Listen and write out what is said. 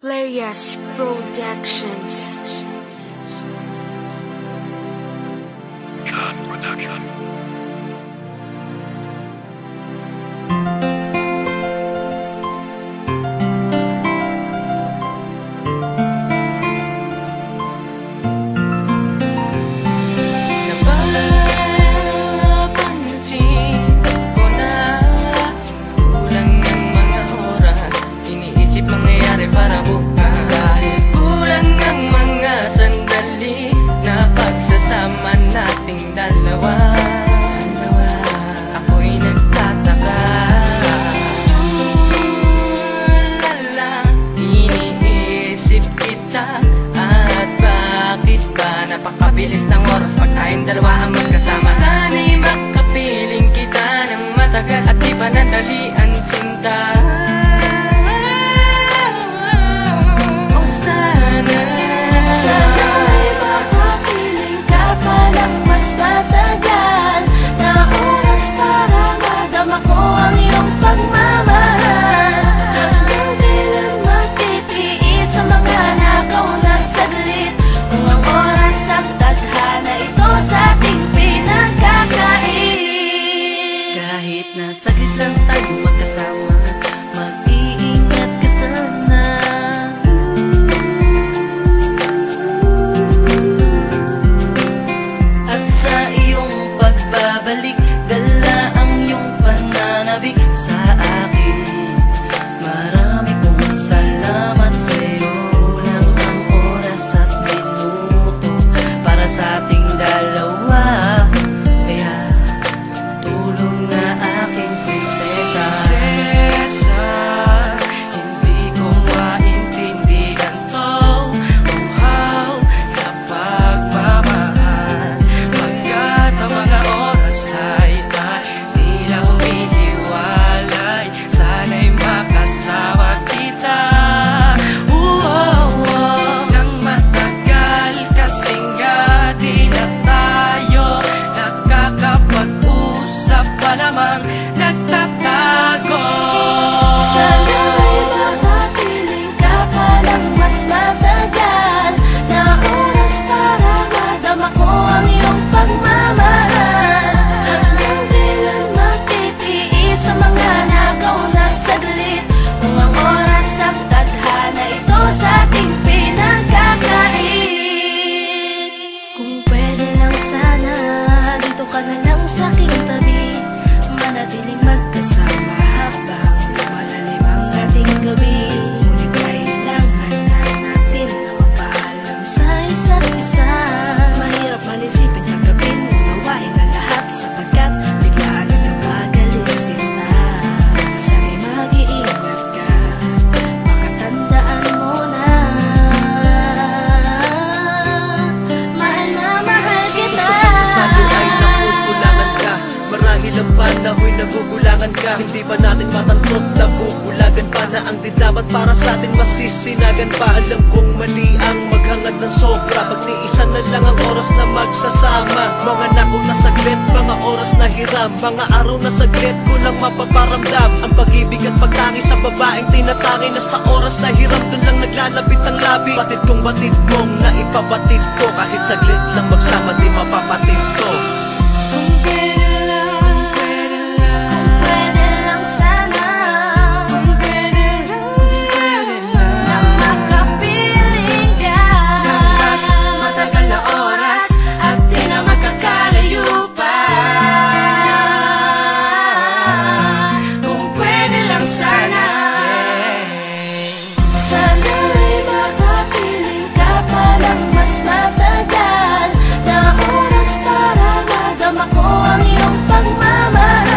Players Productions. John Production. Napapansin ko na kulang ng mga oras, iniisip mangyayari para bukas. Dahil kulang ng mga sandali na pagsasama nating dalawa. Ako'y nagtataka, tulala, iniisip kita. At bakit ba napakabilis ng oras pag tayong dalawa ang magkasama? Sana'y makapiling kita ng matagal at di pa nadalian sinta. O sana Sana'y makapiling ka pa ng mas matagal na oras para madama ko ang iyong pagmamahal. Hanggang kailan matitiis sa mga nakaw na saglit, kung ang oras at tadhana ito sa ating pinagkakait. kahit na saglit lang tayo magkasama, mag-iingat ka sana. At sa iyong pagbabalik, dala ang iyong pananabik sa akin. Marami pong salamat sa iyo. Kulang ang oras at minuto para sa ating dalawa. Kaya tulog na aking prinsesa. Prinsesa, hindi ko maintindihan to. Uhaw sa pagmamahal, pagkat ang mga oras ay tila humihiwalay. Sana'y makasama kita nang matagal, kasi nga di na tayo nakakapag-usap, pa namang nagtatago. Sana'y makapiling ka pa ng mas matagal na oras para madama ko ang iyong pagmamahal. Hanggang kailan matitiis sa mga nakaw na saglit, kung ang oras at tadhana ito sa ating pinagkakait. Kung pwede lang sana, dito ka na lang sa aking tabi, manatiling magkasama habang lumalalim ang ating gabi. Ngunit kailangan na natin na mapaalam sa isa't isa. Mahirap man isipin tanggapin, unawain ang lahat, sapagkat biglaan na napagalis sinta. Sana'y mag-iingat ka, makatandaan mo na mahal kita. Sa pagsasabi ay nakukulangan ka, marahil ang panahoy nagugulangan ka. Hindi ba natin matantot na bubulagan pa, na ang didamat para sa atin masisinagan pa? Alam kong mali ang maghangad ng sobra, pagtiisan na lang ang oras na magsasama. Mga nako na saglit, mga oras na hiram, mga araw na saglit, kulang mapaparamdam. Ang pag-ibig at pagtangi sa babaeng tinatangi, na sa oras na hiram dun lang naglalapit ang labi. Batid kong batid mong naipabatid ko, kahit saglit lang magsama di mapapatid to. Kung pwede lang, Pwede lang sana kung pwede lang, na makapiling ka ng mas matagal na oras at di na magkakalayo pa. kung pwede lang sana. Sana'y makapiling ka pa ng mas matagal na oras para madama ko ang iyong pagmamahal.